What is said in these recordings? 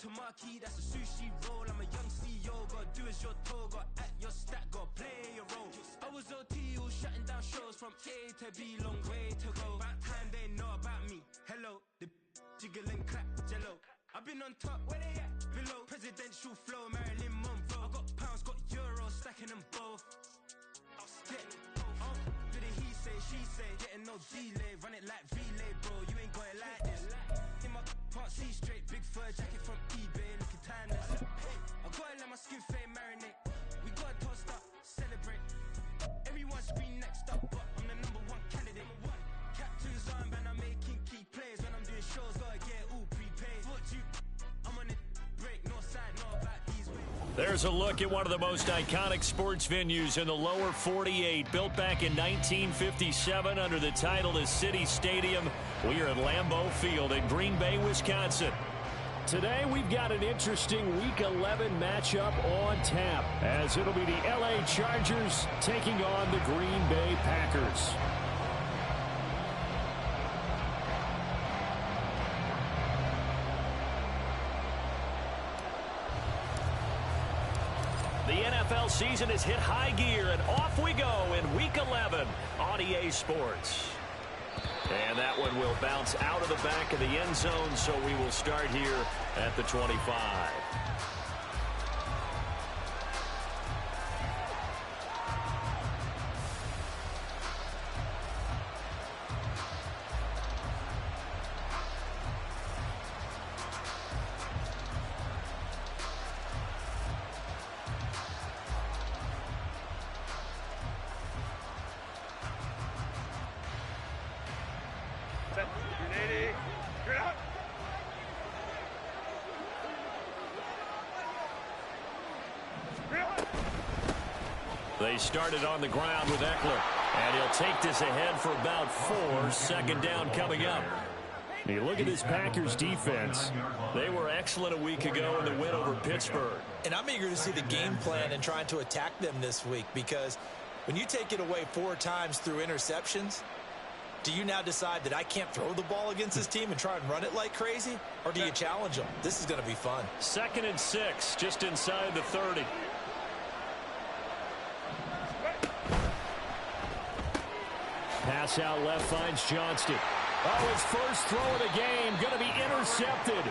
to marquee, that's a sushi roll. I'm a young CEO, gotta do as you're told. Gotta act your stat, gotta play your role. I was OT, all shutting down shows from A to B, long way to go. About time they know about me. Hello, the jiggle and clap, jello. I've been on top, where they at? Below, presidential flow, Marilyn Monroe. I got pounds, got euros, stacking them both. Do the he say, she say, getting no delay, run it like relay, bro. You ain't got it like this. In my part C straight, big fur jacket from eBay, looking timeless. I gotta let my skin fade marinate. We gotta toast up, celebrate. Everyone scream next up, but I'm the number one candidate. Captain's armband, I'm making key plays. When I'm doing shows, gotta get all prepaid. I'm on it, break, no side, no back these ways. There's a look at one of the most iconic sports venues in the lower 48. Built back in 1957 under the title of City Stadium. We are at Lambeau Field in Green Bay, Wisconsin. Today we've got an interesting Week 11 matchup on tap, as it'll be the LA Chargers taking on the Green Bay Packers. The NFL season has hit high gear, and off we go in Week 11 on EA Sports. And that one will bounce out of the back of the end zone, so we will start here at the 25. They started on the ground with Eckler, and he'll take this ahead for about 4. Second down coming up. You look at this Packers defense. They were excellent a week ago in the win over Pittsburgh. And I'm eager to see the game plan and trying to attack them this week, because when you take it away 4 times through interceptions, do you now decide that I can't throw the ball against this team and try and run it like crazy? Or do you challenge them? This is going to be fun. 2nd and 6, just inside the 30. Pass out left finds Johnston. Oh, his first throw of the game going to be intercepted.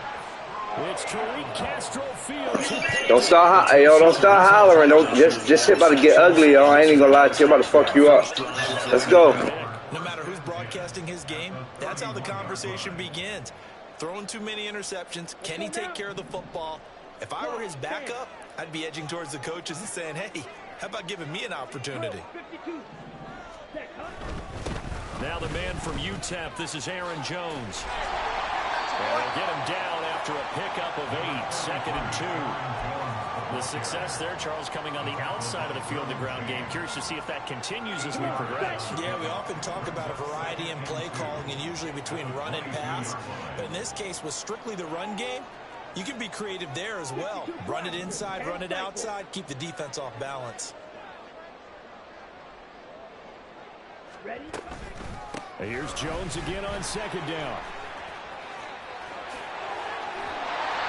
It's Tariq Castro Fields. Don't start hollering. Don't just sit about to get ugly, y'all. I ain't even gonna lie to you. I'm about to fuck you up. Let's go. No matter who's broadcasting his game, that's how the conversation begins. Throwing too many interceptions. Can he take care of the football? If I were his backup, I'd be edging towards the coaches and saying, hey, how about giving me an opportunity? Now the man from UTEP, this is Aaron Jones. And they'll get him down after a pickup of 8, 2nd and 2. The success there, Charles, coming on the outside of the field, the ground game. Curious to see if that continues as we progress. Yeah, we often talk about a variety in play calling and usually between run and pass. But in this case, with strictly the run game, you can be creative there as well. Run it inside, run it outside, keep the defense off balance. Ready? Here's Jones again on 2nd down.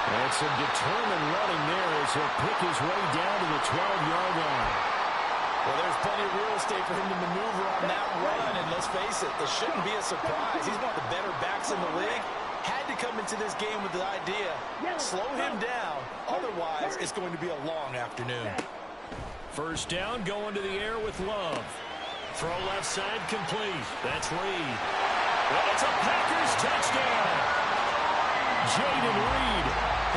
And some determined running there as he'll pick his way down to the 12-yard line. Well, there's plenty of real estate for him to maneuver on that run, and let's face it, this shouldn't be a surprise. He's one of the better backs in the league. Had to come into this game with the idea, slow him down, otherwise it's going to be a long afternoon. First down, going to the air with Love. Throw left side complete. That's Reed. Well, it's a Packers touchdown. Jaden Reed,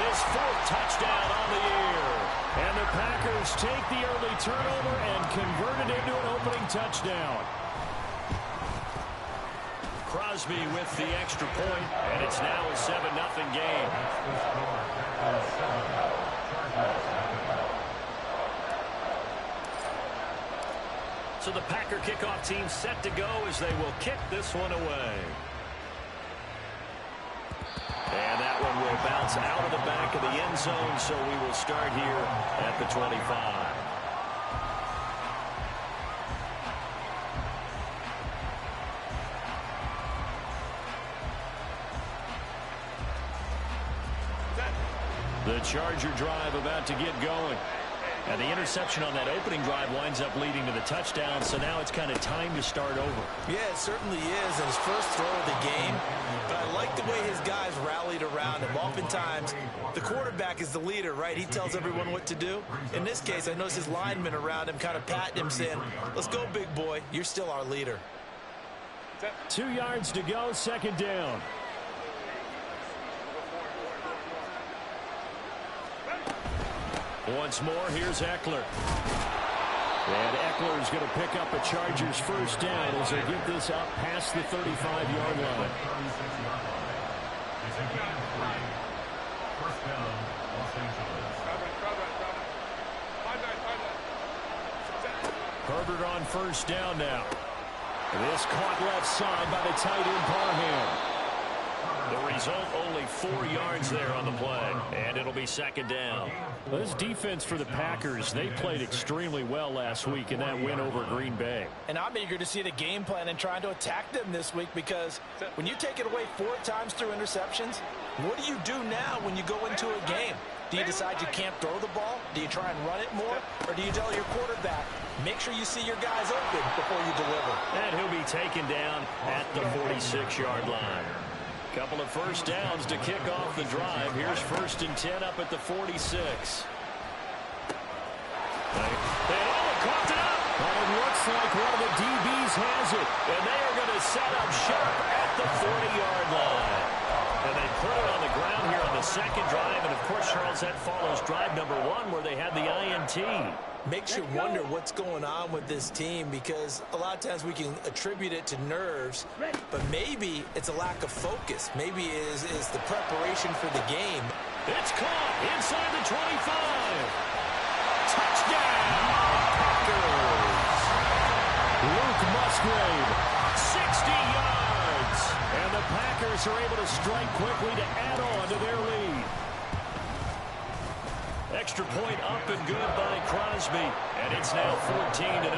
his 4th touchdown on the year. And the Packers take the early turnover and convert it into an opening touchdown. Crosby with the extra point, and it's now a 7-0 game. So the Packer kickoff team set to go as they will kick this one away. And that one will bounce out of the back of the end zone, so we will start here at the 25. The Charger drive about to get going. And the interception on that opening drive winds up leading to the touchdown, so now it's kind of time to start over. Yeah, it certainly is, and his first throw of the game. But I like the way his guys rallied around him. Oftentimes, the quarterback is the leader, right? He tells everyone what to do. In this case, I noticed his linemen around him kind of patting him, saying, let's go, big boy. You're still our leader. 2 yards to go, second down. Once more, here's Eckler. And Eckler is going to pick up a Chargers first down as they get this up past the 35-yard line. Herbert on first down now. This caught left side by the tight end Parham. The result, only 4 yards there on the play, and it'll be second down. This defense for the Packers, they played extremely well last week in that win over Green Bay. And I'm eager to see the game plan and trying to attack them this week, because when you take it away 4 times through interceptions, what do you do now when you go into a game? Do you decide you can't throw the ball? Do you try and run it more? Or do you tell your quarterback, make sure you see your guys open before you deliver? And he'll be taken down at the 46-yard line. Couple of first downs to kick off the drive. Here's 1st and 10 up at the 46. They caught it up. But it looks like one of the DBs has it. And they are going to set up shop at the 40-yard line. And they put it on the ground here on the second drive. And, of course, Charles, that follows drive number 1 where they had the INT. Makes you wonder what's going on with this team, because a lot of times we can attribute it to nerves, but maybe it's a lack of focus. Maybe it is the preparation for the game. It's caught inside the 25. Touchdown, Packers. Luke Musgrave, 60 yards. And the Packers are able to strike quickly to add on to their lead. Extra point up and good by Crosby, and it's now 14-0.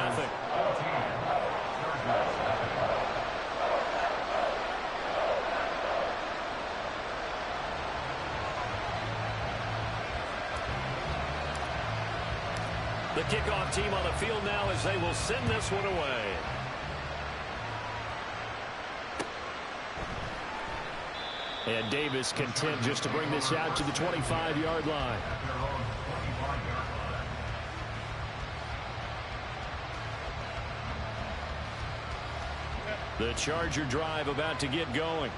The kickoff team on the field now as they will send this one away. And Davis content just to bring this out to the 25-yard line. The Charger drive about to get going.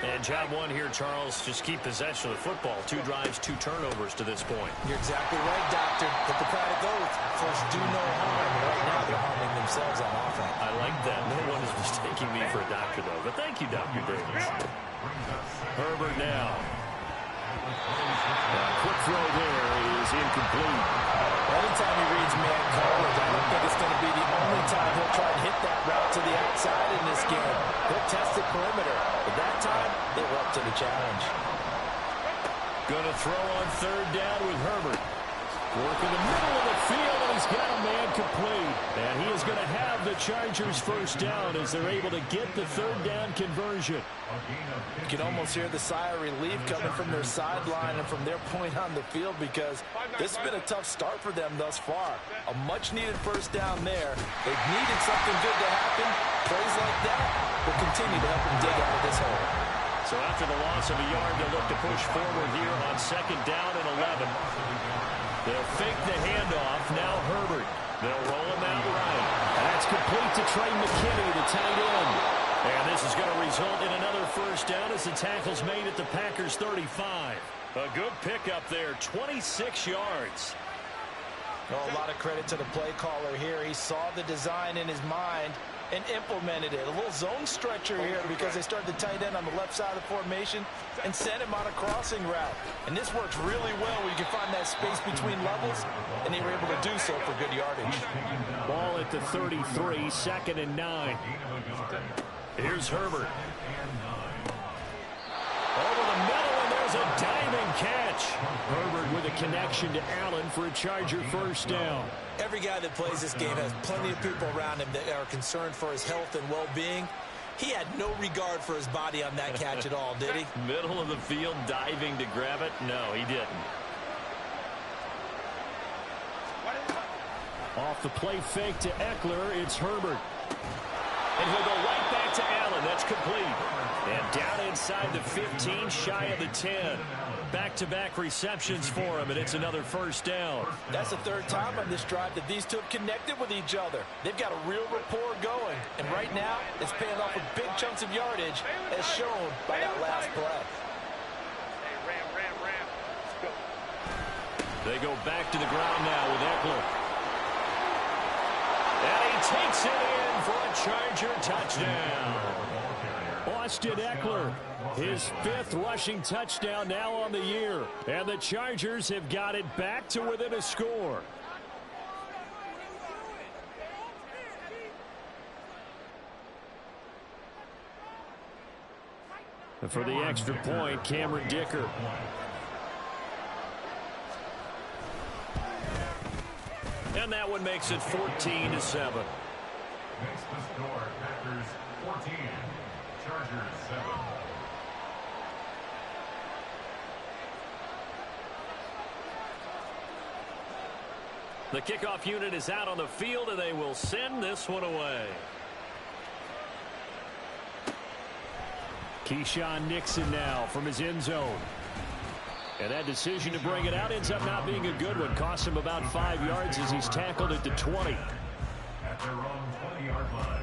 And job 1 here, Charles, just keep possession of the football. 2 drives, 2 turnovers to this point. You're exactly right, Doctor. Hippocratic oath. First, do no harm. Right now, they're harming themselves on offense. I like that. No one is mistaking me for a doctor, though. But thank you, Dr. Davis. Herbert now. Quick throw there is incomplete. Anytime he reads man coverage, I don't think it's going to be the only time he'll try to hit that route to the outside in this game. He'll test the perimeter, but that time, they were up to the challenge. Going to throw on 3rd down with Herbert. Working the middle of the field, and he's got a man complete. And he is going to have the Chargers first down as they're able to get the 3rd down conversion. You can almost hear the sigh of relief coming from their sideline and from their point on the field, because this has been a tough start for them thus far. A much-needed first down there. They've needed something good to happen. Plays like that will continue to help them dig out of this hole. So after the loss of a yard, they'll look to push forward here on 2nd down and 11. They'll fake the handoff. Now Herbert. They'll roll him out right. That's complete to Trey McKinney, the tight end. And this is going to result in another first down as the tackle's made at the Packers' 35. A good pickup there, 26 yards. Well, a lot of credit to the play caller here. He saw the design in his mind and implemented it. A little zone stretcher here because they started the tight end on the left side of the formation and sent him on a crossing route. And this works really well where you can find that space between levels, and they were able to do so for good yardage. Ball at the 33, 2nd and 9. Here's Herbert. Over the middle, and there's a diving catch. Herbert with a connection to Allen for a Charger first down. Every guy that plays this game has plenty of people around him that are concerned for his health and well-being. He had no regard for his body on that catch at all, did he? Middle of the field, diving to grab it? No, he didn't. Off the play fake to Eckler, it's Herbert. And he'll go right back to Allen. That's complete. And down inside the 15, shy of the 10. Back-to-back receptions for him, and it's another first down. That's the third time on this drive that these two have connected with each other. They've got a real rapport going, and right now it's paying off with big chunks of yardage, as shown by that last play. They go back to the ground now with Eckler. And he takes it in for a Charger touchdown. Austin Eckler, his 5th rushing touchdown now on the year. And the Chargers have got it back to within a score. And for the extra point, Cameron Dicker. And that one makes it 14-7. Makes the score Packers 14, Chargers 7. The kickoff unit is out on the field, and they will send this one away. Keyshawn Nixon now from his end zone. And that decision to bring it out ends up not being a good one. Cost him about 5 yards as he's tackled at the 20. At their own 20-yard line.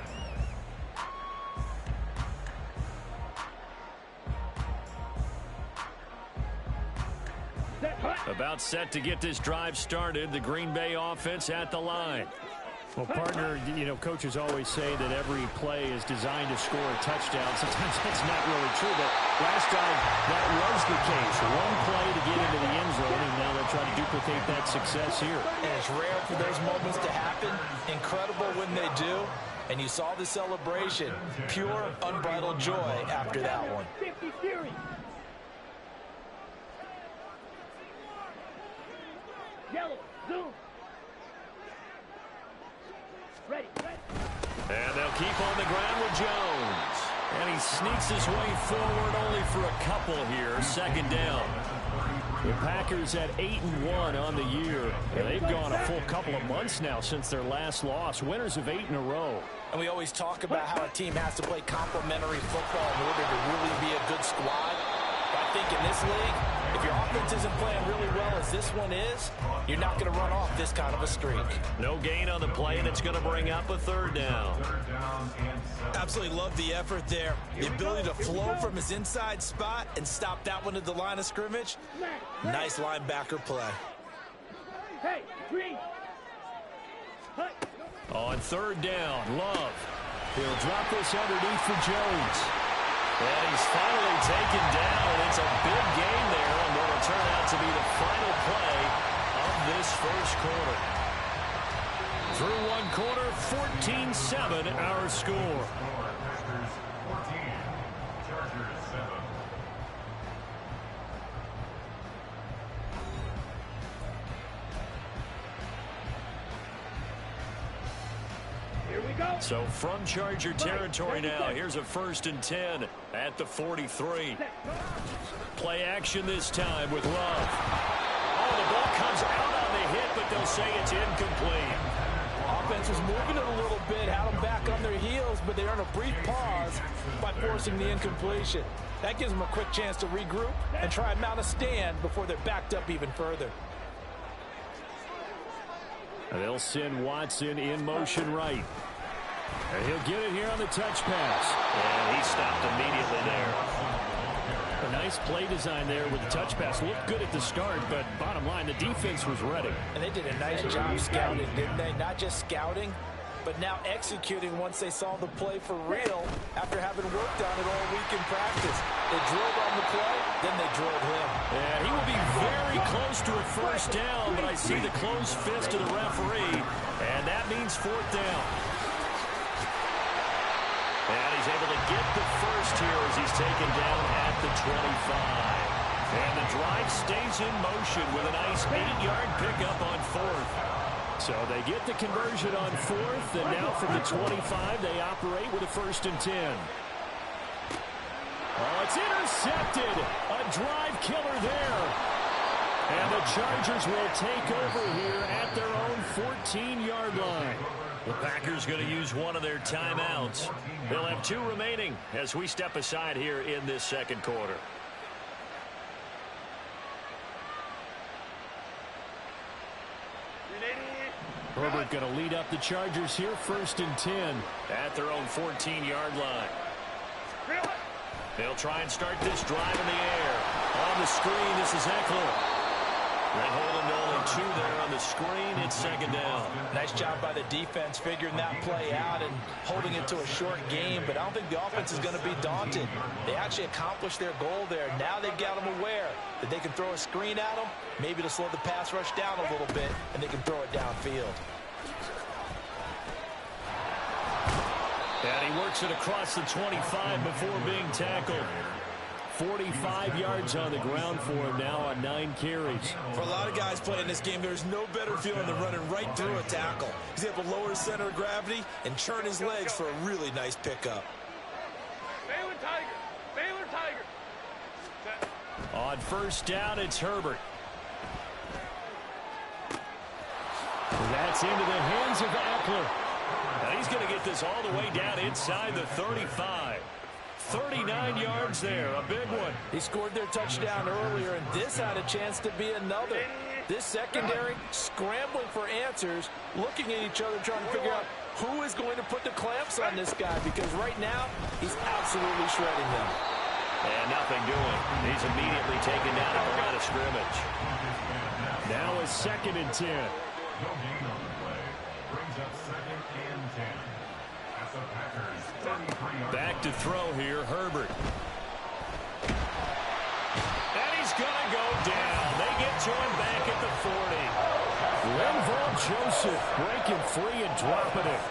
About set to get this drive started. The Green Bay offense at the line. Well, partner, you know, coaches always say that every play is designed to score a touchdown. Sometimes that's not really true, but last time that was the case. One play to get into the end zone, and now they'll try to duplicate that success here. And it's rare for those moments to happen. Incredible when they do. And you saw the celebration. Pure, unbridled joy after that one. Yellow, zoom. Ready. And they'll keep on the ground with Jones. And he sneaks his way forward only for a couple here. 2nd down. The Packers at 8-1 on the year. And they've gone a full couple of months now since their last loss. Winners of 8 in a row. And we always talk about how a team has to play complementary football in order to really be a good squad. But I think in this league, if your offense isn't playing really well as this one is, you're not going to run off this kind of a streak. No gain on the play, and it's going to bring up a 3rd down. Absolutely love the effort there. The ability to flow from his inside spot and stop that one at the line of scrimmage. Nice linebacker play. Hey, green. On 3rd down, Love. He'll drop this underneath for Jones. And he's finally taken down, and it's a big gain there, and it'll turn out to be the final play of this first quarter. Through one quarter, 14-7 our score. Packers 14, Chargers 7. Here we go. So from Charger territory now, here's a 1st and 10 at the 43. Play action this time with Love. Oh, the ball comes out on the hit, but they'll say it's incomplete. Offense was moving it a little bit, had them back on their heels, but they earned a brief pause by forcing the incompletion. That gives them a quick chance to regroup and try and mount a stand before they're backed up even further. And they'll send Watson in motion right. And he'll get it here on the touch pass. And he stopped immediately there. A nice play design there with the touch pass. Looked good at the start, but bottom line, the defense was ready. And they did a nice job scouting, didn't they? Not just scouting, but now executing once they saw the play for real after having worked on it all week in practice. They drilled on the play, then they drilled him. And he will be very close to a 1st down, but I see the closed fist of the referee, and that means 4th down. And he's able to get the first here as he's taken down at the 25. And the drive stays in motion with a nice 8-yard pickup on 4th. So they get the conversion on 4th, and now from the 25, they operate with a 1st and 10. Oh, it's intercepted. A drive killer there. And the Chargers will take over here at their own 14-yard line. The Packers going to use one of their timeouts. They'll have 2 remaining as we step aside here in this second quarter. Herbert going to lead up the Chargers here, 1st and 10. At their own 14-yard line. They'll try and start this drive in the air. On the screen, this is Eckler. They hold him to only 2 there on the screen. It's second down. Nice job by the defense figuring that play out and holding it to a short game, but I don't think the offense is going to be daunted. They actually accomplished their goal there. Now they've got them aware that they can throw a screen at them, maybe to slow the pass rush down a little bit, and they can throw it downfield. And he works it across the 25 before being tackled. 45 yards on the ground for him now on 9 carries. For a lot of guys playing this game, there's no better feeling than running right through a tackle. He's able to lower his center of gravity and churn his legs for a really nice pickup. Baylor Tiger. Baylor Tiger. On first down, it's Herbert. That's into the hands of Eckler. And he's going to get this all the way down inside the 35. 39 yards there, a big one. He scored their touchdown earlier, and this had a chance to be another. This secondary scrambling for answers, looking at each other, trying to figure out who is going to put the clamps on this guy, because right now he's absolutely shredding them. And nothing doing. He's immediately taken down at the line of scrimmage. Now a 2nd and 10. No gain on the play. Brings up 2nd and 10. That's the Packers' 33-yard Back to throw here, Herbert. And he's going to go down. They get to him back at the 40. Linval Joseph breaking free and dropping it.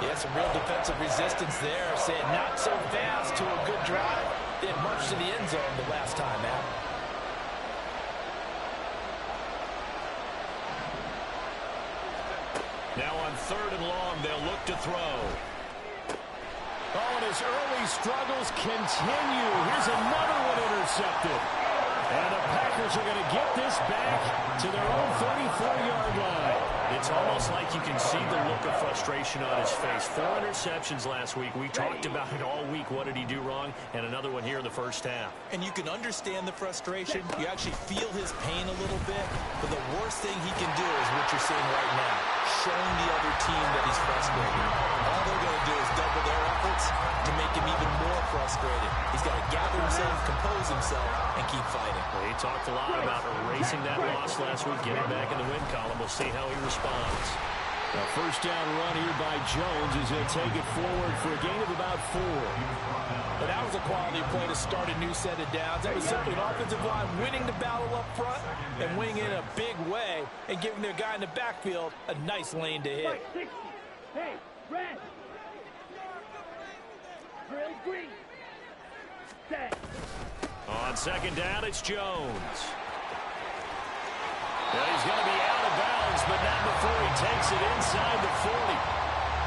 Yeah, some real defensive resistance there, saying not so fast to a good drive. They had marched to the end zone the last time out. Now on 3rd and long, they'll look to throw. Oh, and his early struggles continue. Here's another one intercepted. And the Packers are going to get this back to their own 34-yard line. It's almost like you can see the look of frustration on his face. 4 interceptions last week. We talked about it all week. What did he do wrong? And another one here in the first half. And you can understand the frustration. You actually feel his pain a little bit. But the worst thing he can do is what you're seeing right now, showing the other team that he's frustrated. All they're going to do is double their efforts to make him even more frustrated. He's got to gather himself, compose himself, and keep fighting. Well, he talked a lot about erasing that loss last week, getting back in the win column. We'll see how he responds. A first down run here by Jones as he'll take it forward for a gain of about 4. But that was a quality play to start a new set of downs. That was simply an offensive line winning the battle up front and winning in a big way and giving their guy in the backfield a nice lane to hit. 60. Hey, red. Drill green. Set. On 2nd down, it's Jones. Well, he's going to be out of bounds, but not before he takes it inside the 40.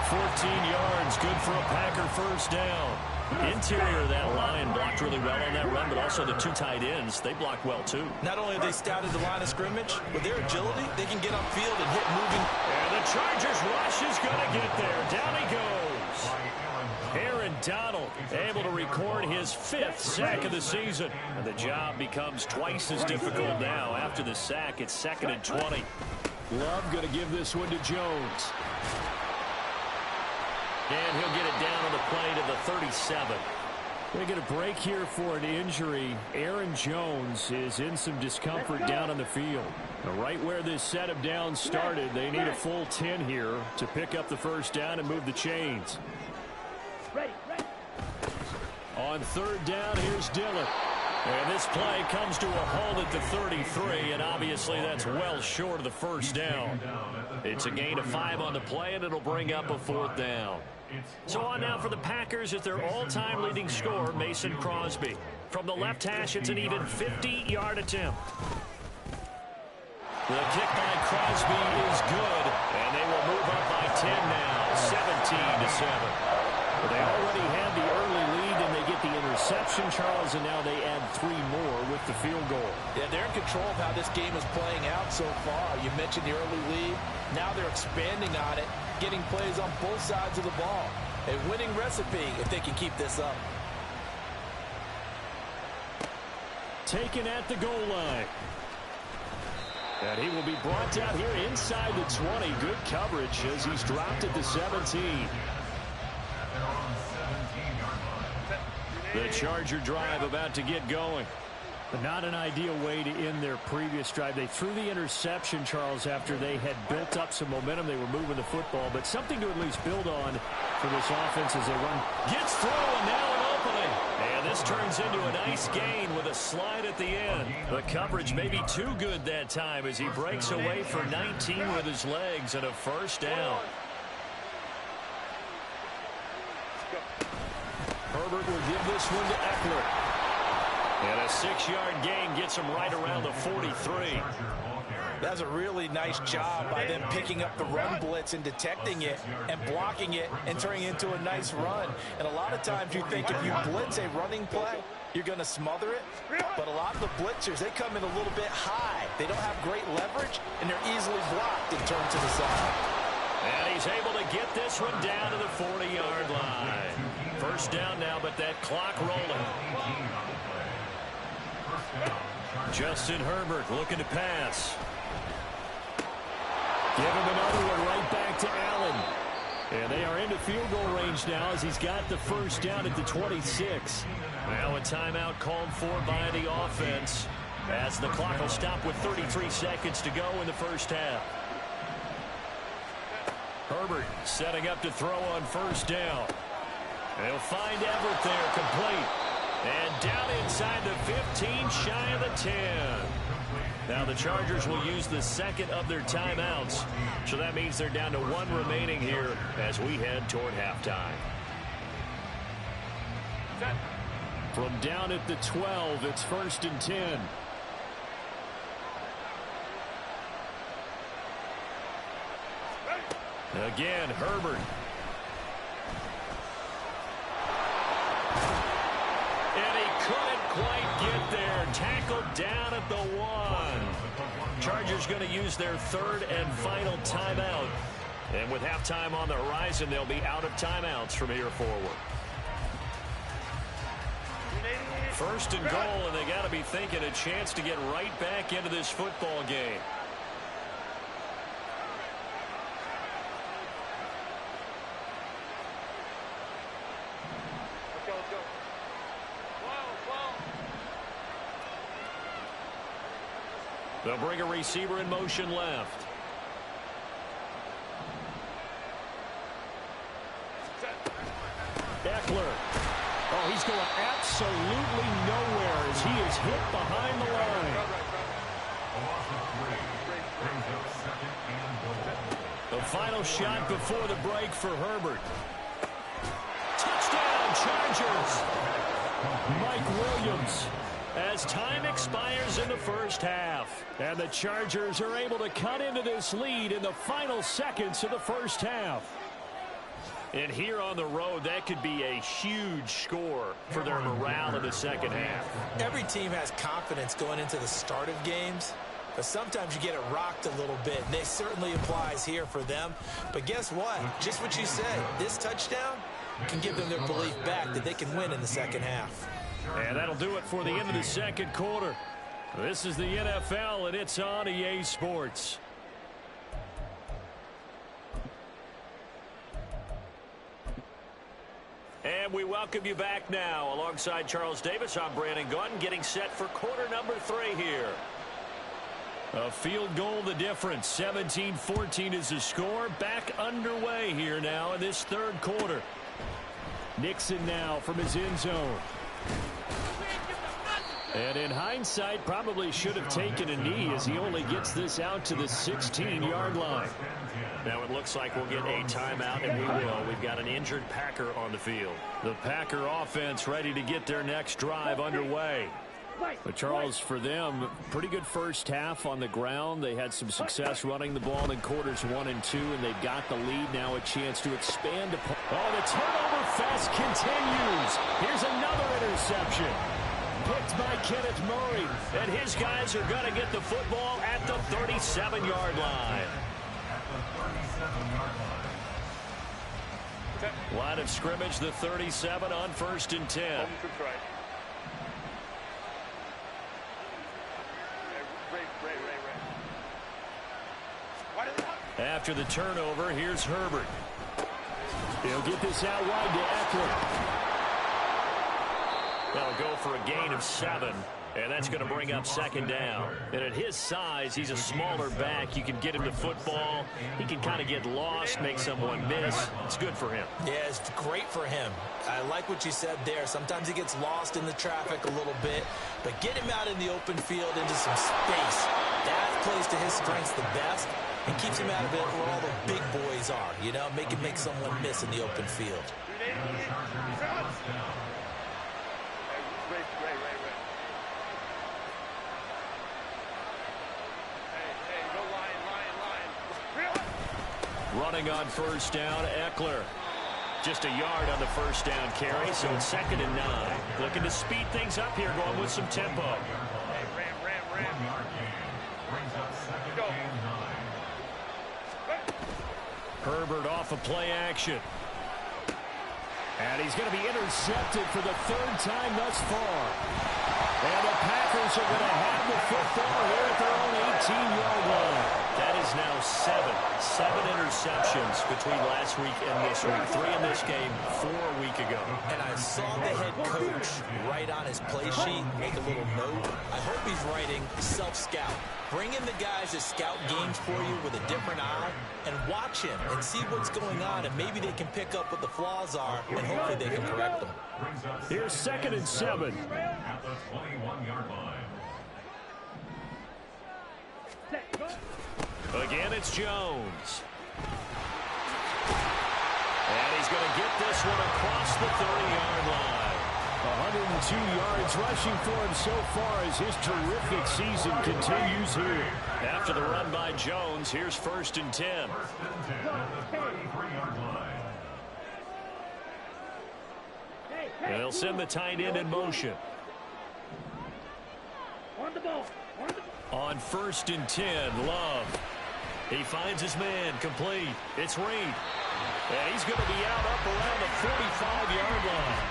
14 yards, good for a Packer first down. Interior of that line blocked really well on that run, but also the 2 tight ends, they blocked well too. Not only have they scouted the line of scrimmage, with their agility, they can get upfield and hit moving. And the Chargers rush is going to get there. Down he goes. Aaron Donald able to record his 5th sack of the season. And the job becomes twice as difficult now. After the sack, it's 2nd and 20. Love going to give this one to Jones. And he'll get it down on the play to the 37. They get a break here for an injury. Aaron Jones is in some discomfort down on the field. Now, right where this set of downs started, they need a full 10 here to pick up the first down and move the chains. Ready, ready. On 3rd down, here's Dillon. And this play comes to a halt at the 33, and obviously that's well short of the first down. It's a gain of 5 on the play, and it'll bring up a 4th down. So on now for the Packers is their all-time leading scorer, Mason Crosby. From the left hash, it's an even 50-yard attempt. The kick by Crosby is good, and they will move up by 10 now, 17-7. Well, they already had the early lead, and they get the interception, Charles, and now they add 3 more with the field goal. Yeah, they're in control of how this game is playing out so far. You mentioned the early lead. Now they're expanding on it, getting plays on both sides of the ball. A winning recipe if they can keep this up. Taken at the goal line. And he will be brought down here inside the 20. Good coverage as he's dropped at the 17. The Charger drive about to get going. But not an ideal way to end their previous drive. They threw the interception, Charles, after they had built up some momentum. They were moving the football, but something to at least build on for this offense as they run. Gets through, and now an opening. And this turns into a nice gain with a slide at the end. The coverage may be too good that time as he breaks away for 19 with his legs and a first down. Herbert will give this one to Eckler. And a 6-yard gain gets him right around the 43. That's a really nice job by them picking up the run blitz and detecting it and blocking it and turning it into a nice run. And a lot of times you think if you blitz a running play, you're going to smother it. But a lot of the blitzers, they come in a little bit high. They don't have great leverage, and they're easily blocked and turned to the side. And he's able to get this one down to the 40-yard line. First down now, but that clock rolling. Justin Herbert looking to pass. Give him another one right back to Allen. And they are into field goal range now as he's got the first down at the 26. Now a timeout called for by the offense as the clock will stop with 33 seconds to go in the first half. Herbert setting up to throw on first down. They'll find Everett there, complete. And down inside the 15, shy of the 10. Now the Chargers will use the second of their timeouts. So that means they're down to 1 remaining here as we head toward halftime. From down at the 12, it's 1st and 10. Again, Herbert. And he couldn't quite get there. Tackled down at the 1. Chargers going to use their 3rd and final timeout. And with halftime on the horizon, they'll be out of timeouts from here forward. 1st and goal, and they got to be thinking a chance to get right back into this football game. They'll bring a receiver in motion left. Eckler. Oh, he's going absolutely nowhere as he is hit behind the line. The final shot before the break for Herbert. Touchdown, Chargers. Mike Williams. As time expires in the first half. And the Chargers are able to cut into this lead in the final seconds of the first half. And here on the road, that could be a huge score for their morale in the second half. Every team has confidence going into the start of games, but sometimes you get it rocked a little bit. And it certainly applies here for them. But guess what? Just what you said, this touchdown can give them their belief back that they can win in the second half. And that'll do it for the end of the second quarter. This is the NFL, and it's on EA Sports. And we welcome you back now. Alongside Charles Davis, I'm Brandon Gunn, getting set for quarter number 3 here. A field goal the difference. 17-14 is the score. Back underway here now in this third quarter. Nixon now from his end zone. And in hindsight, probably should have taken a knee as he only gets this out to the 16-yard line. Now it looks like we'll get a timeout, and we will. We've got an injured Packer on the field. The Packer offense ready to get their next drive underway. But Charles, for them, pretty good first half on the ground. They had some success running the ball in quarters 1 and 2, and they've got the lead now, a chance to expand upon. Oh, the turnover fest continues. Here's another interception. Picked by Kenneth Murray. And his guys are going to get the football at the 37-yard line. Line of scrimmage, the 37 on 1st and 10. After the turnover, here's Herbert. He'll get this out wide to Eckler. They'll go for a gain of 7. And that's going to bring up 2nd down. And at his size, he's a smaller back. You can get him to football. He can kind of get lost, make someone miss. It's good for him. Yeah, it's great for him. I like what you said there. Sometimes he gets lost in the traffic a little bit. But get him out in the open field into some space. That plays to his strengths the best and keeps him out of it where all the big boys are. You know, make someone miss in the open field. Running on 1st down, Eckler. Just a yard on the 1st down carry, so it's 2nd and 9. Looking to speed things up here, going with some tempo. Ram. Go. Herbert off of play action. And he's going to be intercepted for the 3rd time thus far. And the Packers are going to have the football here at their own 18-yard line. That is now 7 interceptions between last week and this week. 3 in this game, 4 a week ago. And I saw the head coach write on his play sheet, make a little note. I hope he's writing self-scout. Bring in the guys that scout games for you with a different eye and watch him and see what's going on, and maybe they can pick up what the flaws are, and hopefully they can correct them. Here's 2nd and 7. At the 21-yard line. Again, it's Jones. And he's going to get this one across the 30-yard line. 102 yards rushing for him so far as his terrific season continues here. After the run by Jones, here's 1st and 10. 1st and 10 at the 33-yard line. And they'll send the tight end in motion. On the ball. On 1st and 10, Love. He finds his man, complete. It's Reed. And he's going to be out up around the 45-yard line.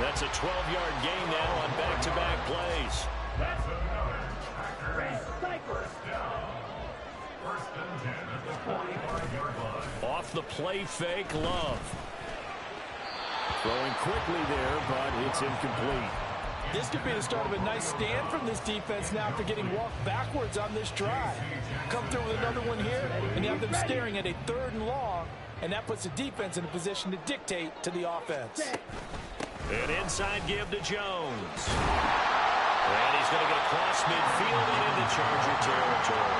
That's a 12-yard gain now on back-to-back plays. That's another Packers first down. 1st and 10 at the 45-yard line. Off the play fake, Love. Throwing quickly there, but it's incomplete. This could be the start of a nice stand from this defense now after getting walked backwards on this drive. Come through with another one here, and you have them staring at a 3rd and long, and that puts the defense in a position to dictate to the offense. An inside give to Jones. And he's going to get across midfield and into Charger territory.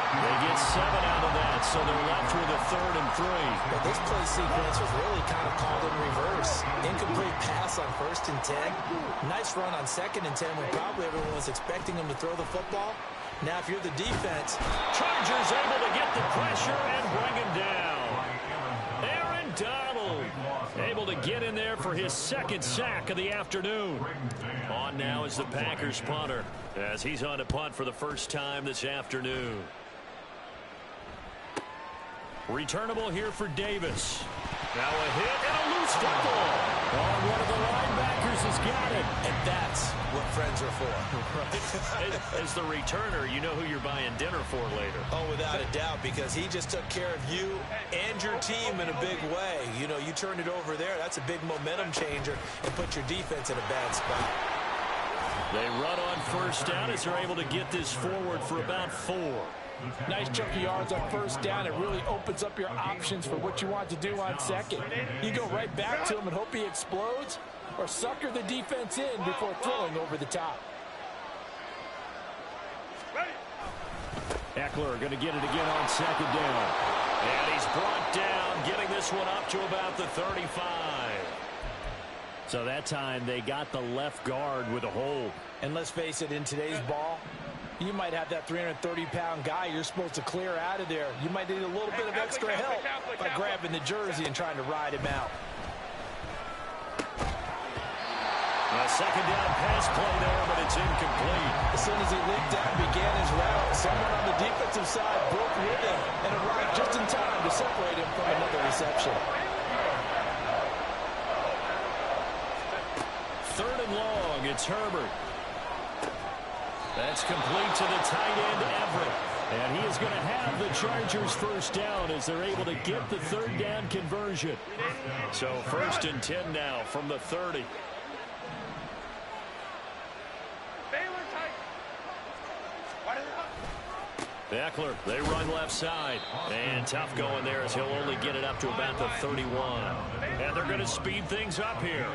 They get 7 out of that, so they're left with a 3rd and 3. But this play sequence was really kind of called in reverse. Incomplete pass on 1st and 10. Nice run on 2nd and 10 when probably everyone was expecting him to throw the football. Now, if you're the defense, Chargers able to get the pressure and bring him down. Aaron Donald able to get in there for his 2nd sack of the afternoon. On now is the Packers punter as he's on to punt for the first time this afternoon. Returnable here for Davis. Now a hit and a loose football. Oh, one of the linebackers has got it. and that's what friends are for. Right. As the returner, you know who you're buying dinner for later. Oh, without a doubt, because he just took care of you and your team in a big way. You know, you turned it over there. That's a big momentum changer and put your defense in a bad spot. They run on first down as they're able to get this forward for about 4. Nice chunk of yards on first down. It really opens up your options for what you want to do on second. You go right back to him and hope he explodes, or sucker the defense in before throwing over the top. Eckler going to get it again on second down. And he's brought down, getting this one up to about the 35. So that time they got the left guard with a hold. And let's face it, in today's ball, you might have that 330-pound guy you're supposed to clear out of there. You might need a little bit of extra help by grabbing the jersey and trying to ride him out. A second down pass play there, but it's incomplete. As soon as he leaped out and began his route, someone on the defensive side broke with him and arrived just in time to separate him from another reception. Third and long, it's Herbert. That's complete to the tight end, Everett. And he is going to have the Chargers first down as they're able to get the third down conversion. So 1st and 10 now from the 30. Eckler, they run left side. And tough going there as he'll only get it up to about the 31. And they're going to speed things up here.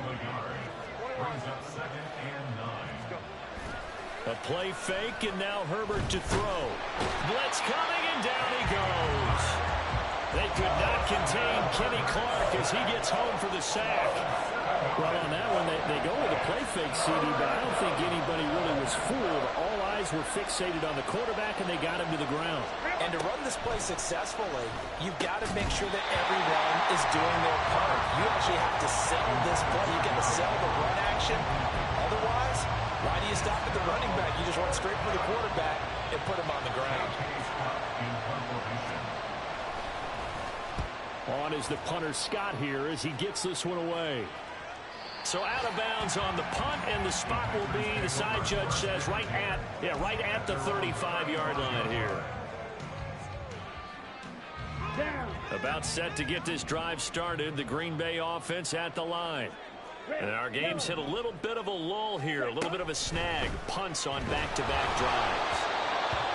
A play fake, and now Herbert to throw. Blitz coming, and down he goes. They could not contain Kenny Clark as he gets home for the sack. Well, on that one, they go with a play fake, CD, but I don't think anybody really was fooled. All eyes were fixated on the quarterback, and they got him to the ground. And to run this play successfully, you've got to make sure that everyone is doing their part. You actually have to sell this play. You've got to sell the run action. Otherwise, why do you stop at the running back? You just run straight for the quarterback and put him on the ground. On is the punter Scott here as he gets this one away. So out of bounds on the punt, and the spot will be, the side judge says, right at the 35-yard line here. About set to get this drive started, the Green Bay offense at the line. And our game's hit a little bit of a lull here, a little bit of a snag. Punts on back-to-back drives.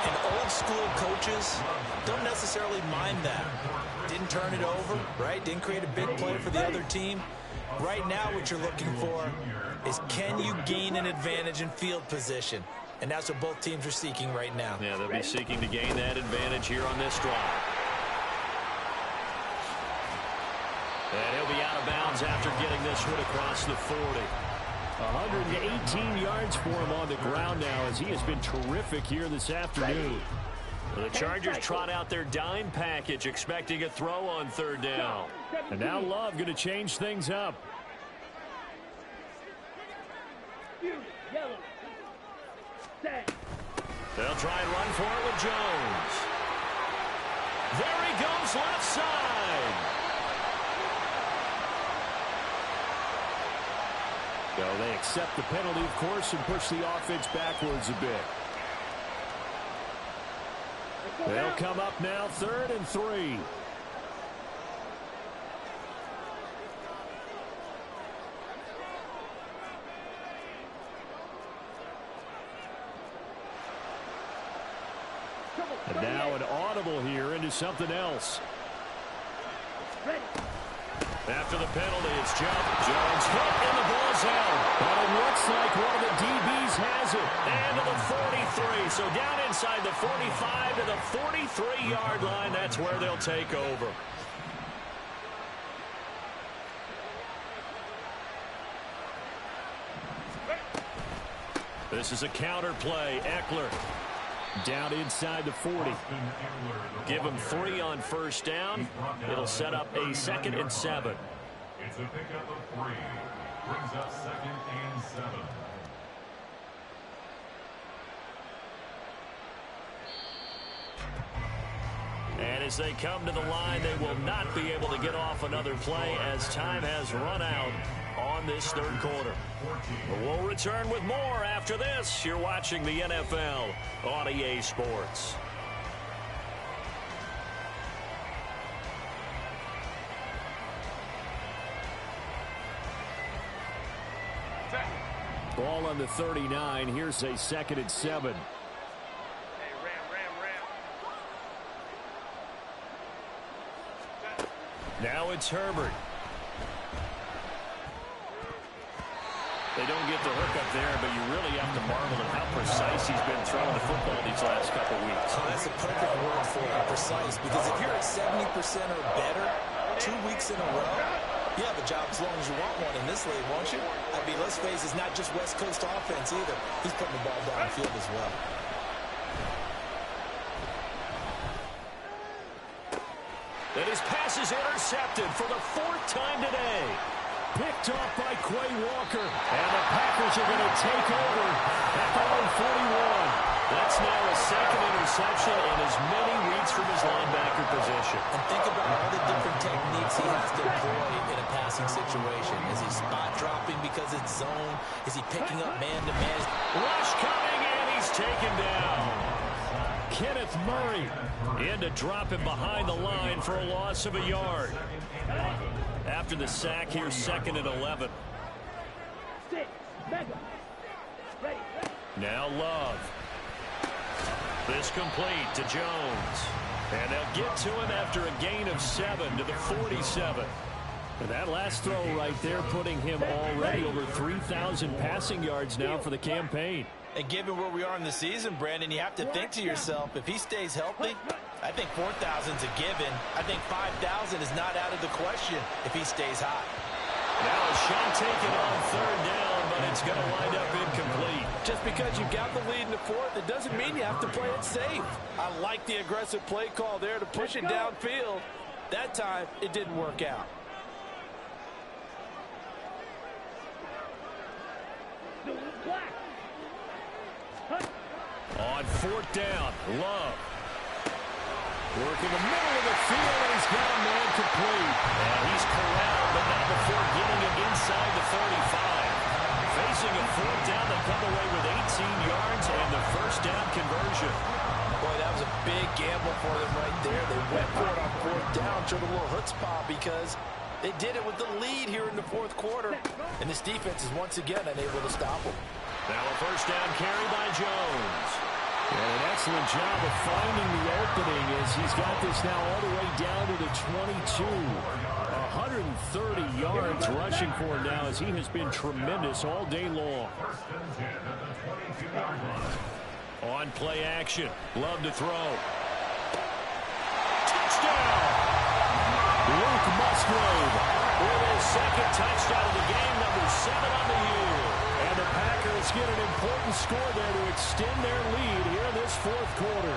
And old-school coaches don't necessarily mind that. Didn't turn it over, right? Didn't create a big play for the other team. Right now what you're looking for is, can you gain an advantage in field position? And that's what both teams are seeking right now. Yeah, they'll be seeking to gain that advantage here on this drive. And he'll be out of bounds after getting this one across the 40. 118 yards for him on the ground now as he has been terrific here this afternoon. The Chargers trot out their dime package, expecting a throw on third down. And now Love going to change things up. They'll try and run for it with Jones. There he goes left side. So they accept the penalty, of course, and push the offense backwards a bit. They'll come up now, 3rd and 3. And now an audible here into something else. After the penalty, it's Jones hit, and the ball's out. But it looks like one of the DBs has it. And to the 43. So down inside the 45 to the 43-yard line. That's where they'll take over. This is a counter play. Eckler down inside the 40. Give him 3 on first down. It'll set up a 2nd and 7. It's a pickup of 3. Brings up 2nd and 7. And as they come to the line, they will not be able to get off another play as time has run out on this 3rd quarter. We'll return with more after this. You're watching the NFL on EA Sports. Ball on the 39. Here's a 2nd and 7. Now it's Herbert. They don't get the hook up there, but you really have to marvel at how precise he's been throwing the football these last couple weeks. Oh, that's a perfect word for it, precise, because if you're at 70% or better 2 weeks in a row, You have a job as long as you want one in this league, won't you? I mean, let's face it, it's not just West Coast offense either. He's putting the ball downfield as well. And his pass is intercepted for the 4th time today. Picked off by Quay Walker. And the Packers are going to take over at their own 41. That's now a 2nd interception in as many weeks from his linebacker position. And think about all the different techniques he has to employ in a passing situation. Is he spot dropping because it's zone? Is he picking up man-to-man? Rush coming, and he's taken down. Kenneth Murray in to drop him behind the line for a loss of a yard. After the sack here, 2nd and 11. Now Love. This complete to Jones. And they'll get to him after a gain of 7 to the 47. And that last throw right there putting him already over 3,000 passing yards now for the campaign. And given where we are in the season, Brandon, you have to think to yourself, if he stays healthy, I think 4,000's a given. I think 5,000 is not out of the question if he stays hot. Now a shot taken on 3rd down, but it's going to wind up incomplete. Just because you got the lead in the 4th, it doesn't mean you have to play it safe. I like the aggressive play call there to push it downfield. That time, it didn't work out. On 4th down, Love. Working the middle of the field, and he's got a man complete. And he's corralled, but not before getting him inside the 35. Facing a 4th down, they come away with 18 yards and the 1st down conversion. Boy, that was a big gamble for them right there. They went for it on 4th down, showed a little chutzpah because they did it with the lead here in the 4th quarter. And this defense is once again unable to stop them. Now a 1st down carry by Jones. And an excellent job of finding the opening as he's got this now all the way down to the 22. 130 yards rushing for him now as he has been tremendous all day long. On play action. Love to throw. Touchdown! Luke Musgrave with his 2nd touchdown of the game, number 7 on the year. And the Packers get an important score there to extend their lead here in this 4th quarter.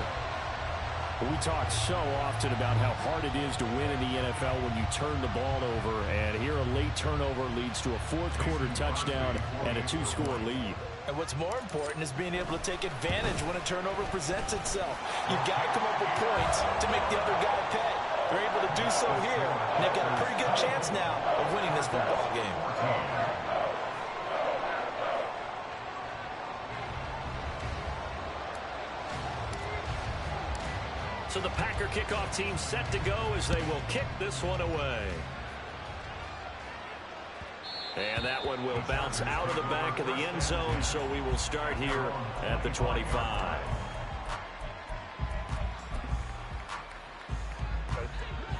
We talk so often about how hard it is to win in the NFL when you turn the ball over. And here a late turnover leads to a 4th quarter touchdown and a 2-score lead. And what's more important is being able to take advantage when a turnover presents itself. You've got to come up with points to make the other guy pay. They're able to do so here, and they've got a pretty good chance now of winning this football game. So the Packer kickoff team set to go as they will kick this one away. And that one will bounce out of the back of the end zone, so we will start here at the 25.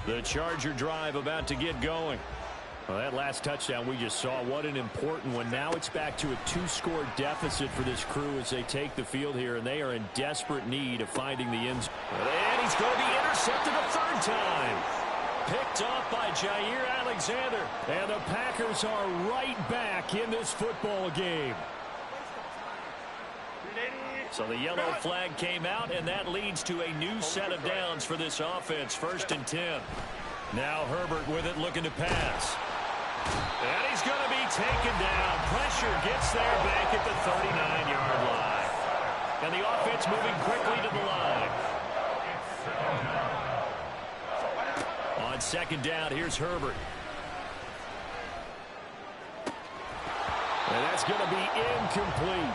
The Charger drive about to get going. Well, that last touchdown we just saw, what an important one. Now it's back to a 2-score deficit for this crew as they take the field here, and they are in desperate need of finding the end zone. And he's going to be intercepted a 3rd time. Picked off by Jair Alexander. And the Packers are right back in this football game. So the yellow flag came out, and that leads to a new set of downs for this offense. 1st and 10. Now Herbert with it, looking to pass. And he's going to be taken down. Pressure gets there back at the 39-yard line. And the offense moving quickly to the line. On 2nd down, here's Herbert. And that's going to be incomplete.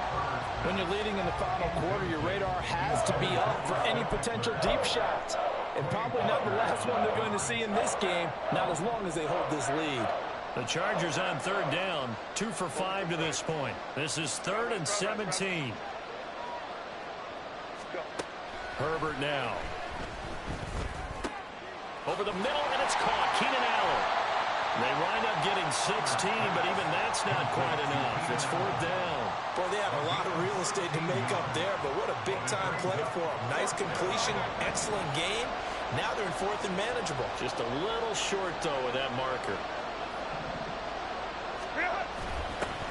When you're leading in the final quarter, your radar has to be up for any potential deep shots. And probably not the last one they're going to see in this game, not as long as they hold this lead. The Chargers on 3rd down, 2 for 5 to this point. This is 3rd and 17. Herbert now. Over the middle, and it's caught. Keenan Allen. They wind up getting 16, but even that's not quite enough. It's 4th down. Boy, they have a lot of real estate to make up there, but what a big-time play for them. Nice completion, excellent game. Now they're in 4th and manageable. Just a little short, though, with that marker.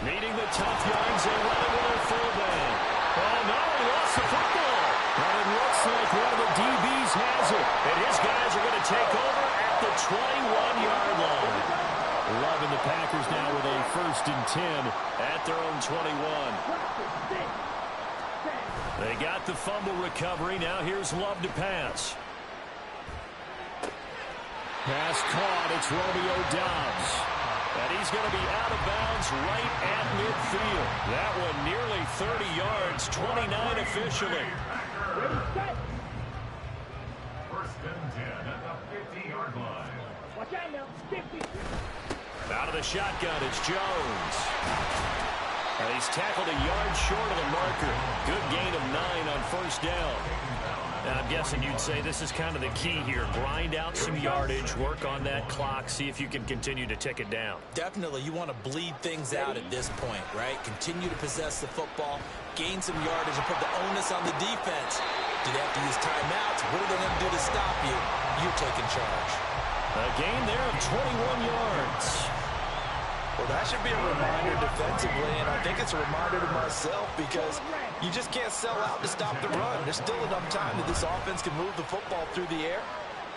Needing the tough yards, they run it with their fullback. Oh, no, he lost the football. And it looks like one of the DBs has it. And his guys are going to take over at the 21-yard line. Loving the Packers now with a 1st and 10 at their own 21. They got the fumble recovery. Now here's Love to pass. Pass caught. It's Romeo Doubs. And he's going to be out of bounds right at midfield. That one nearly 30 yards, 29 officially. 1st and 10 at the 50-yard line. Watch out now. 50. Out of the shotgun, it's Jones. And he's tackled a yard short of the marker. Good gain of 9 on 1st down. And I'm guessing you'd say this is kind of the key here. Grind out some yardage, work on that clock, see if you can continue to tick it down. Definitely, you want to bleed things out at this point, right? Continue to possess the football, gain some yardage, and put the onus on the defense. Do they have to use timeouts? What are they going to do to stop you? You're taking charge. A gain there of 21 yards. Well, that should be a reminder defensively, and I think it's a reminder to myself because you just can't sell out to stop the run. There's still enough time that this offense can move the football through the air,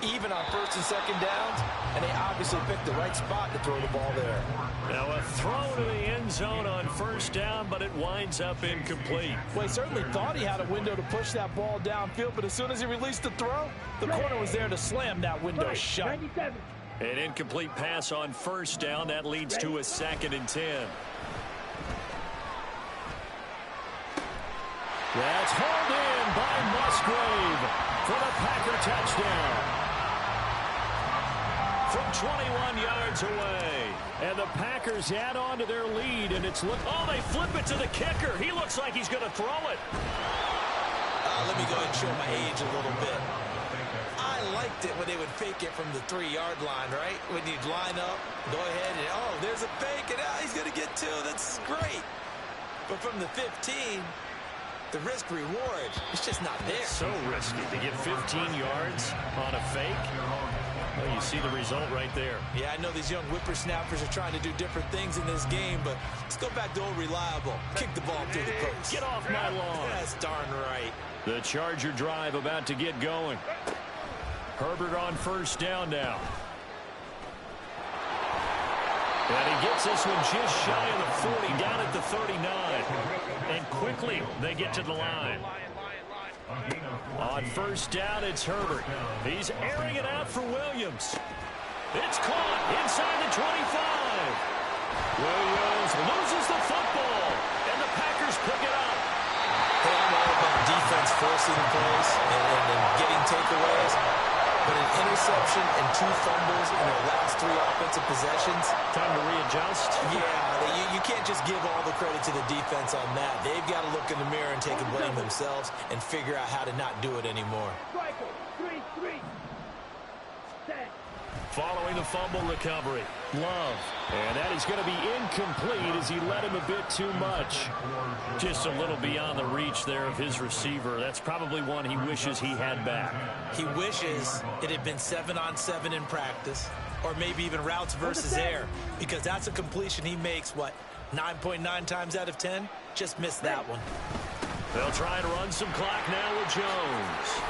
even on 1st and 2nd downs, and they obviously picked the right spot to throw the ball there. Now a throw to the end zone on 1st down, but it winds up incomplete. Well, he certainly thought he had a window to push that ball downfield, but as soon as he released the throw, the corner was there to slam that window shut. 97. An incomplete pass on 1st down. That leads to a 2nd and 10. That's hauled in by Musgrave for the Packer touchdown. From 21 yards away. And the Packers add on to their lead, and it's oh, they flip it to the kicker. He looks like he's going to throw it. Let me go ahead and show my age a little bit. I liked it when they would fake it from the 3-yard line, right? When you'd line up, go ahead and, oh, there's a fake, and he's going to get 2. That's great. But from the 15, the risk-reward, it's just not there. So risky to get 15 yards on a fake. Well, you see the result right there. Yeah, I know these young whippersnappers are trying to do different things in this game, but let's go back to old reliable. Kick the ball through the post. Get off my lawn. That's darn right. The Charger drive about to get going. Herbert on 1st down now. And he gets this one just shy of the 40, down at the 39. And quickly, they get to the line. On 1st down, it's Herbert. He's airing it out for Williams. It's caught inside the 25. Williams loses the football, and the Packers pick it up. They don't know about defense forcing plays and getting takeaways. But an interception and 2 fumbles in their last 3 offensive possessions. Time to readjust. Yeah, you can't just give all the credit to the defense on that. They've got to look in the mirror and take a blame themselves and figure out how to not do it anymore. Striker. 3-3. Set. Following the fumble recovery, Love. And that is going to be incomplete as he led him a bit too much. Just a little beyond the reach there of his receiver. That's probably one he wishes he had back. He wishes it had been 7-on-7 in practice, or maybe even routes versus air, because that's a completion he makes, 9.9 times out of 10? Just missed that one. They'll try to run some clock now with Jones.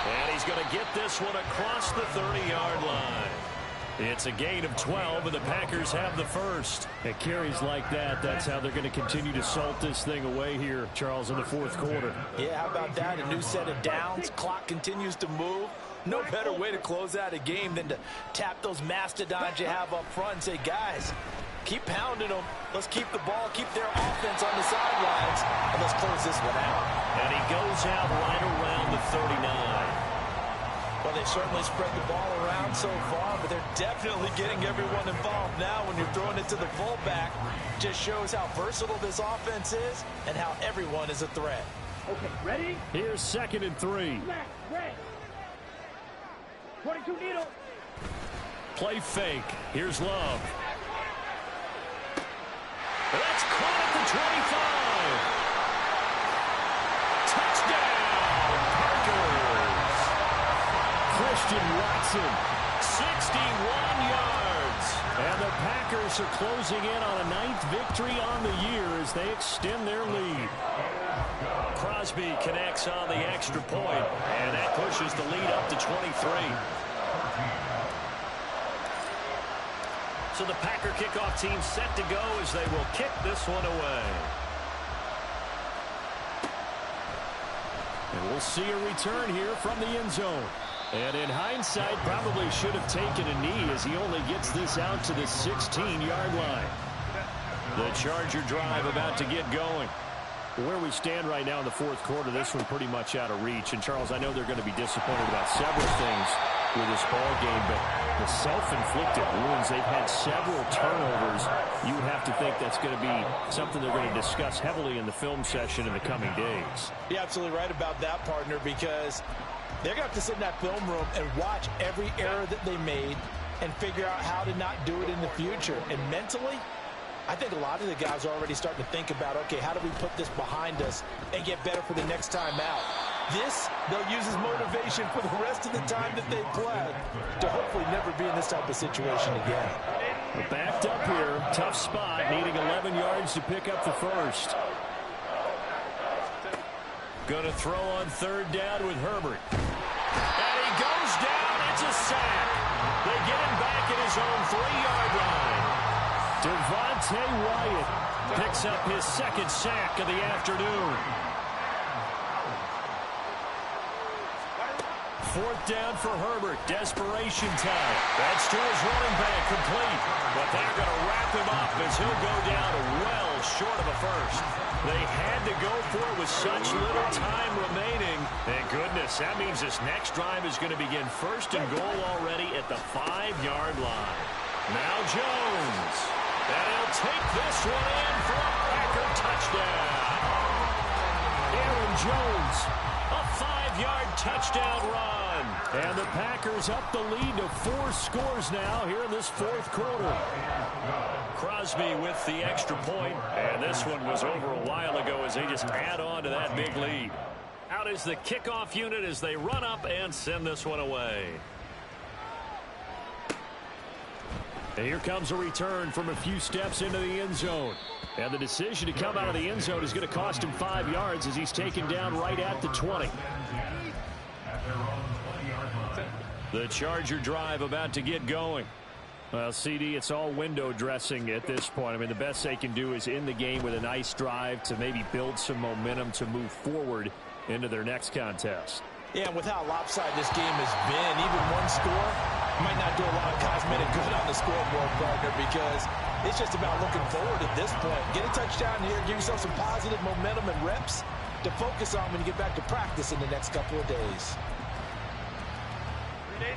And he's going to get this one across the 30-yard line. It's a gain of 12, and the Packers have the first. At carries like that, that's how they're going to continue to salt this thing away here, Charles, in the 4th quarter. Yeah, how about that? A new set of downs. Clock continues to move. No better way to close out a game than to tap those mastodons you have up front and say, guys, keep pounding them. Let's keep the ball, keep their offense on the sidelines, and let's close this one out. And he goes out right around the 39. Well, they've certainly spread the ball around so far, but they're definitely getting everyone involved now when you're throwing it to the fullback. Just shows how versatile this offense is and how everyone is a threat. Okay, ready? Here's 2nd and 3. Left, red. 22 needle. Play fake. Here's Love. That's caught at the 25. Touchdown, Packers. Christian Watson, 61 yards. And the Packers are closing in on a 9th victory on the year as they extend their lead. Crosby connects on the extra point, and that pushes the lead up to 23. So the Packer kickoff team set to go as they will kick this one away. And we'll see a return here from the end zone. And in hindsight, probably should have taken a knee as he only gets this out to the 16-yard line. The Charger drive about to get going. Where we stand right now in the fourth quarter, this one pretty much out of reach. And, Charles, I know they're going to be disappointed about several things with this ball game, but the self-inflicted wounds, they've had several turnovers. You would have to think that's going to be something they're going to discuss heavily in the film session in the coming days. You're absolutely right about that, partner, because they're going to have to sit in that film room and watch every error that they made and figure out how to not do it in the future. And mentally, I think a lot of the guys are already starting to think about, okay, how do we put this behind us and get better for the next time out? This, they'll use as motivation for the rest of the time that they play to hopefully never be in this type of situation again. We're backed up here. Tough spot, needing 11 yards to pick up the first. Going to throw on third down with Herbert. And he goes down. It's a sack. They get him back at his own 3-yard line. Devontae Wyatt picks up his second sack of the afternoon. Fourth down for Herbert. Desperation time. That's to his running back, complete. But they're going to wrap him up as he'll go down well short of a first. They had to go for it with such little time remaining. Thank goodness. That means this next drive is going to begin first and goal already at the 5-yard line. Now Jones. And he'll take this one in for a Packer touchdown. Aaron Jones. A 5-yard touchdown run. And the Packers up the lead to 4 scores now here in this fourth quarter. Crosby with the extra point, and this one was over a while ago as they just add on to that big lead. Out is the kickoff unit as they run up and send this one away. And here comes a return from a few steps into the end zone. And the decision to come out of the end zone is going to cost him 5 yards as he's taken down right at the 20. The Charger drive about to get going. Well, CD, it's all window dressing at this point. I mean, the best they can do is end the game with a nice drive to maybe build some momentum to move forward into their next contest. Yeah, and with how lopsided this game has been, even one score might not do a lot of cosmetic good on the scoreboard, partner, because it's just about looking forward at this point. Get a touchdown here, give yourself some positive momentum and reps to focus on when you get back to practice in the next couple of days.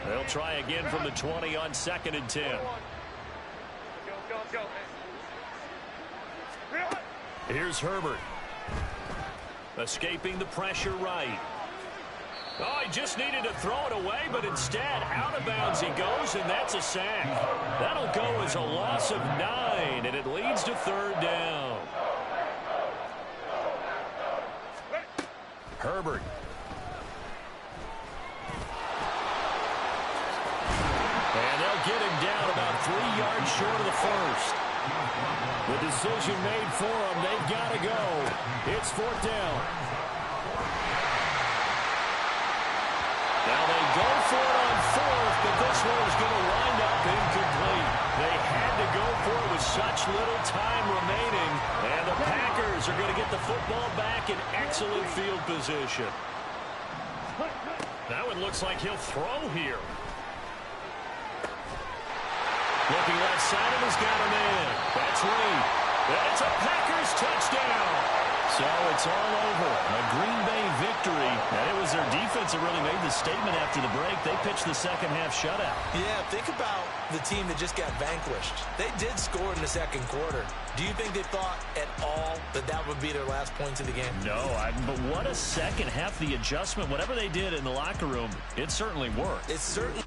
They'll try again from the 20 on 2nd and 10. Here's Herbert. Escaping the pressure right. Oh, he just needed to throw it away, but instead, out of bounds he goes, and that's a sack. That'll go as a loss of 9, and it leads to 3rd down. Herbert. And they'll get him down about 3 yards short of the first. The decision made for them. They've got to go. It's 4th down. Now they go for it on 4th, but this one is going to wind up incomplete. They had to go for it with such little time remaining, and the Packers are going to get the football back in excellent field position. Now it looks like he'll throw here. Looking left side, and he's got him in. That's Reed. That's a Packers touchdown. So it's all over. A Green Bay victory. And it was their defense that really made the statement after the break. They pitched the second half shutout. Yeah, think about the team that just got vanquished. They did score in the second quarter. Do you think they thought at all that that would be their last points of the game? No, but what a second half. The adjustment, whatever they did in the locker room, it certainly worked. It certainly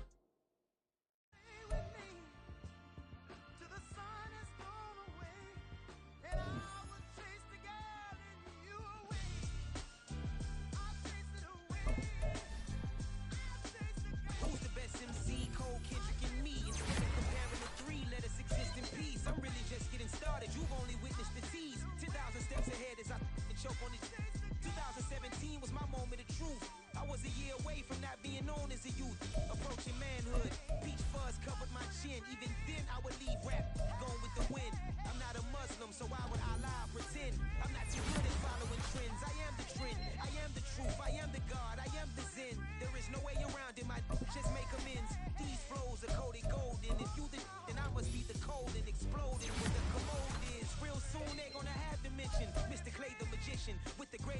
unfolding, exploding where the commode is. Real soon they gonna have dimension. Mr. Clay the magician with the great